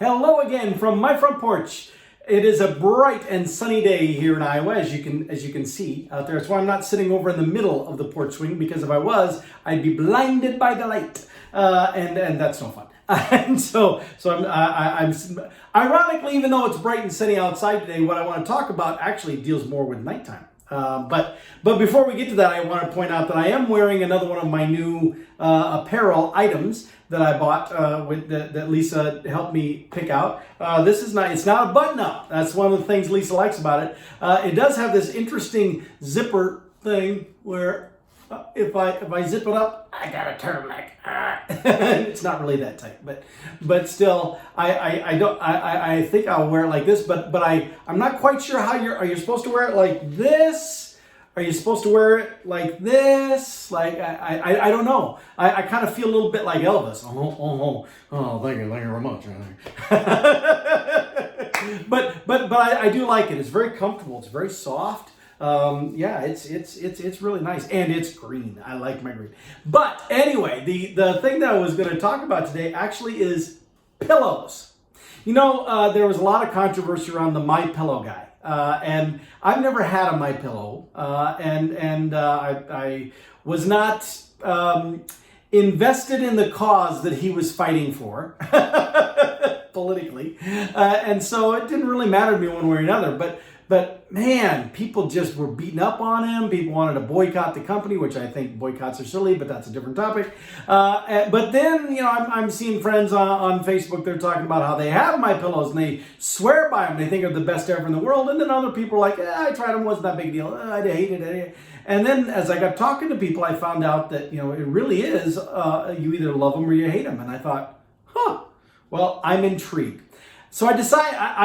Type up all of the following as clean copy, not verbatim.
Hello again from my front porch. It is a bright and sunny day here in Iowa, as you can see out there. That's why I'm not sitting over in the middle of the porch swing, because if I was, I'd be blinded by the light, and that's no fun. And so I'm ironically, even though it's bright and sunny outside today, what I want to talk about actually deals more with nighttime. But before we get to that, I want to point out that I am wearing another one of my new apparel items that I bought that Lisa helped me pick out. It's not a button up. That's one of the things Lisa likes about it. It does have this interesting zipper thing where if I zip it up, I gotta turn like it's not really that tight, but still I think I'll wear it like this, but I'm not quite sure how are you supposed to wear it like this? Are you supposed to wear it like this? Like I don't know. I kind of feel a little bit like Elvis. Oh, thank you very much. but I do like it. It's very comfortable. It's very soft. Yeah, it's really nice, and it's green. I like my green. But anyway, the thing that I was going to talk about today actually is pillows. You know, there was a lot of controversy around the MyPillow guy, and I've never had a MyPillow, and I was not invested in the cause that he was fighting for politically, and so it didn't really matter to me one way or another. But man, people just were beating up on him. People wanted to boycott the company, which I think boycotts are silly, but that's a different topic. But then, you know, I'm seeing friends on Facebook, they're talking about how they have MyPillows and they swear by them. They think they're the best ever in the world. And then other people are like, I tried them, wasn't that big deal. I hated it. And then as I got talking to people, I found out that, you know, it really is, you either love them or you hate them. And I thought, well, I'm intrigued. So I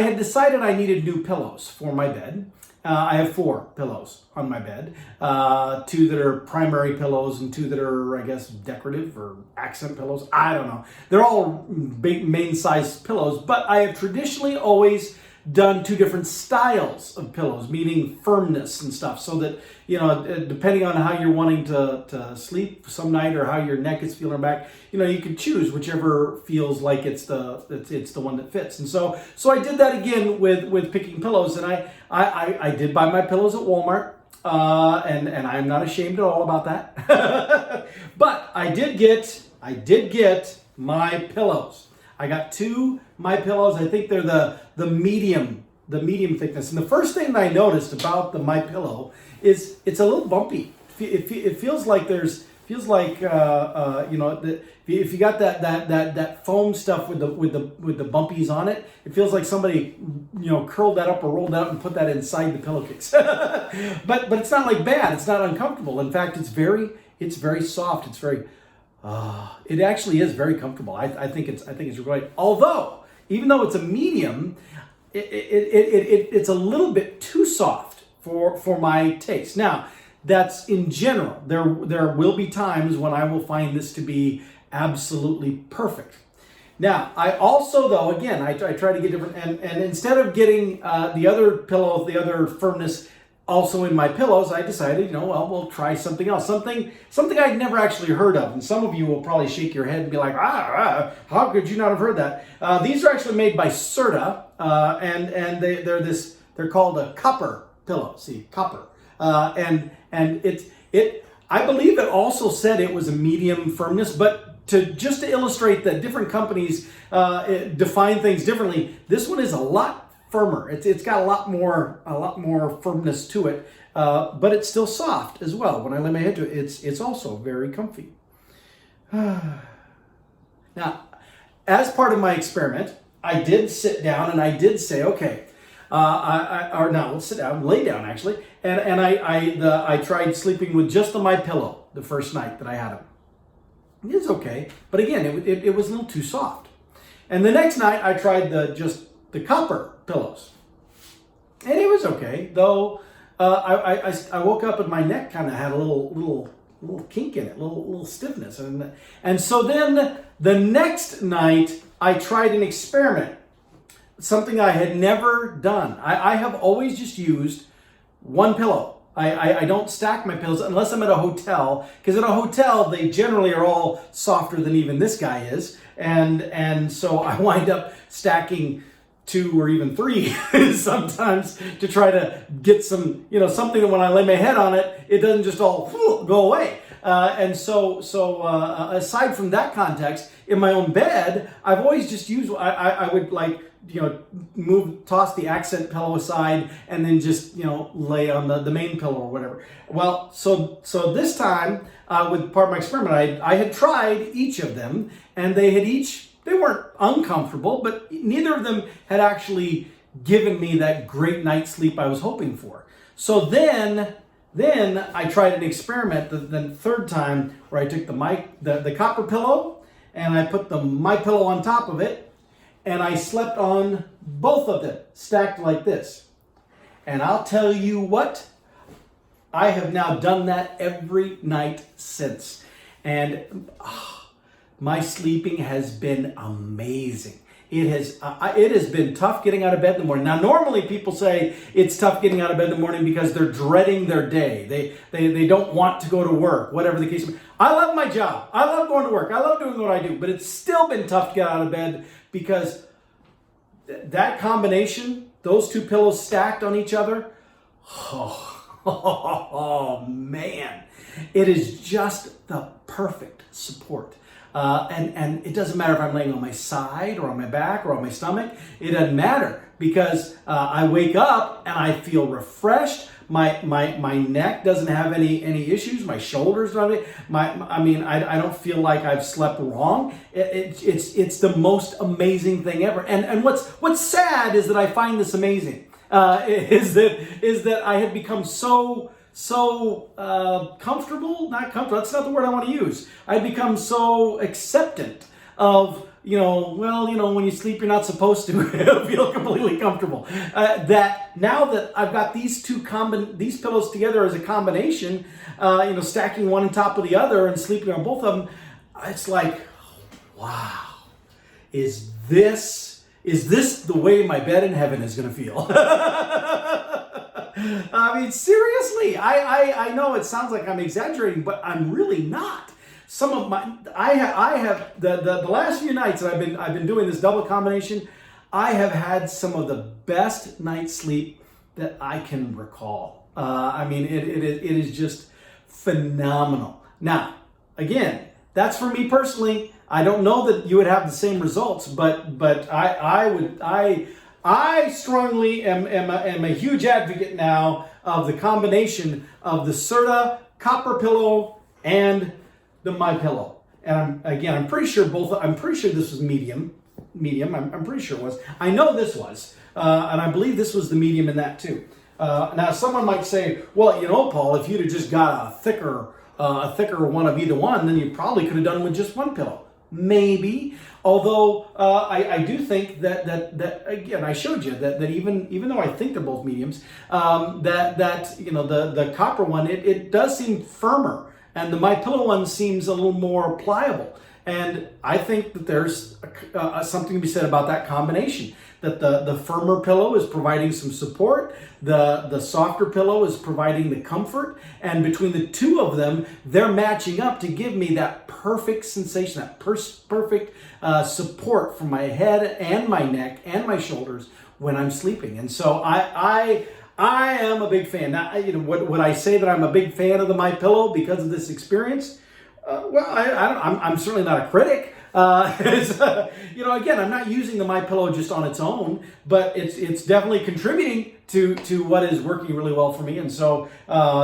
had decided I needed new pillows for my bed. I have 4 pillows on my bed, 2 that are primary pillows and 2 that are, I guess, decorative or accent pillows. I don't know. They're all main size pillows, but I have traditionally always done 2 different styles of pillows, meaning firmness and stuff, so that, you know, depending on how you're wanting to sleep some night or how your neck is feeling back, you know, you can choose whichever feels like it's the one that fits. And so I did that again with picking pillows, and I did buy my pillows at Walmart, and I'm not ashamed at all about that. But I did get MyPillows. I got 2 MyPillows. I think they're the medium thickness. And the first thing that I noticed about the MyPillow is it's a little bumpy. It feels like you know, if you got that foam stuff with the bumpies on it, it feels like somebody, you know, curled that up or rolled that up and put that inside the pillowcase. but it's not like bad. It's not uncomfortable. In fact, it's very soft. It's very it actually is very comfortable. I think it's great. Although, even though it's a medium, it's a little bit too soft for my taste. Now, that's in general. There will be times when I will find this to be absolutely perfect. Now, I also, though, again, I try to get different, and instead of getting the other pillow, the other firmness also in my pillows, I decided, you know, well, we'll try something else, something I'd never actually heard of. And some of you will probably shake your head and be like, how could you not have heard that? These are actually made by Serta, and they're called a copper pillow. See, copper, and I believe it also said it was a medium firmness, but just to illustrate that different companies define things differently, this one is a lot firmer. It's got a lot more firmness to it, but it's still soft as well. When I lay my head to it, it's also very comfy. Now, as part of my experiment, I did sit down and I did say, okay, now let's sit down, lay down actually, and I tried sleeping with just the MyPillow the first night that I had them. It's okay, but again, it was a little too soft. And the next night I tried the copper pillows, and it was okay, though. I woke up and my neck kind of had a little kink in it, little stiffness, and so then the next night I tried an experiment, something I had never done. I have always just used one pillow. I don't stack my pillows unless I'm at a hotel, because at a hotel they generally are all softer than even this guy is, and so I wind up stacking 2 or even 3 sometimes to try to get some, something that when I lay my head on it, it doesn't just all go away. And so aside from that context, in my own bed, I've always just used, I would like, toss the accent pillow aside and then just, lay on the main pillow or whatever. Well, so this time with part of my experiment, I had tried each of them, and they weren't uncomfortable, but neither of them had actually given me that great night's sleep I was hoping for. So then I tried an experiment the third time, where I took the copper pillow and I put the MyPillow on top of it, and I slept on both of them stacked like this. And I'll tell you what, I have now done that every night since, and my sleeping has been amazing. It has been tough getting out of bed in the morning. Now, normally people say it's tough getting out of bed in the morning because they're dreading their day. They don't want to go to work, whatever the case may be. I love my job. I love going to work. I love doing what I do. But it's still been tough to get out of bed because that combination, those 2 pillows stacked on each other, oh man, it is just the perfect support. And it doesn't matter if I'm laying on my side or on my back or on my stomach. It doesn't matter, because I wake up and I feel refreshed. My neck doesn't have any issues. My shoulders don't have any. I don't feel like I've slept wrong. It's the most amazing thing ever. And what's sad is that I find this amazing. Is that I have become so comfortable, not comfortable, that's not the word I want to use. I've become so acceptant of, when you sleep, you're not supposed to feel completely comfortable. That now that I've got these these pillows together as a combination, stacking one on top of the other and sleeping on both of them, it's like, wow, is this the way my bed in heaven is going to feel? Seriously, I know it sounds like I'm exaggerating, but I'm really not. I have the last few nights that I've been doing this double combination, I have had some of the best night's sleep that I can recall. It is just phenomenal. Now, again, that's for me personally. I don't know that you would have the same results, but I strongly am a huge advocate now of the combination of the Serta copper pillow and the MyPillow. And I'm pretty sure this was medium. I'm pretty sure it was. I know this was, and I believe this was the medium in that too. Now, someone might say, well, Paul, if you'd have just got a thicker one of either one, then you probably could have done with just one pillow. Maybe, although I do think that again, I showed you that even though I think they're both mediums, the copper one, it does seem firmer, and the MyPillow one seems a little more pliable. And I think that there's something to be said about that combination. That the firmer pillow is providing some support, the softer pillow is providing the comfort, and between the two of them, they're matching up to give me that perfect sensation, that perfect support for my head and my neck and my shoulders when I'm sleeping. And so I am a big fan. Now, would I say that I'm a big fan of the MyPillow because of this experience? I'm certainly not a critic. Again, I'm not using the MyPillow just on its own, but it's definitely contributing to what is working really well for me. And so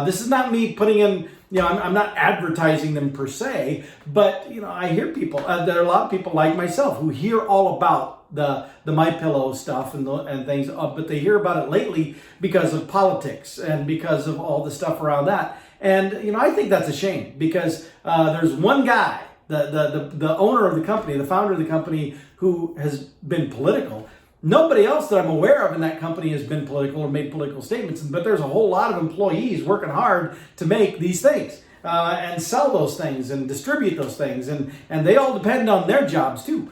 this is not me putting in, I'm not advertising them per se, but I hear people. There are a lot of people like myself who hear all about the MyPillow stuff and things, but they hear about it lately because of politics and because of all the stuff around that. And I think that's a shame, because there's one guy, the owner of the company, the founder of the company, who has been political. Nobody else that I'm aware of in that company has been political or made political statements, but there's a whole lot of employees working hard to make these things. and sell those things and distribute those things, and they all depend on their jobs too.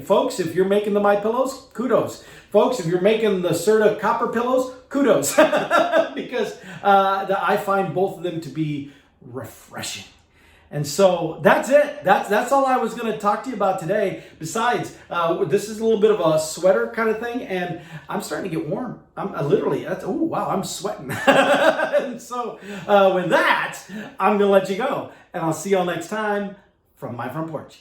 Folks, if you're making the MyPillows, kudos. Folks, if you're making the Serta copper pillows, kudos, because I find both of them to be refreshing. And so that's it. That's all I was going to talk to you about today. Besides, this is a little bit of a sweater kind of thing, and I'm starting to get warm. I'm sweating. And so with that, I'm going to let you go, and I'll see y'all next time from my front porch.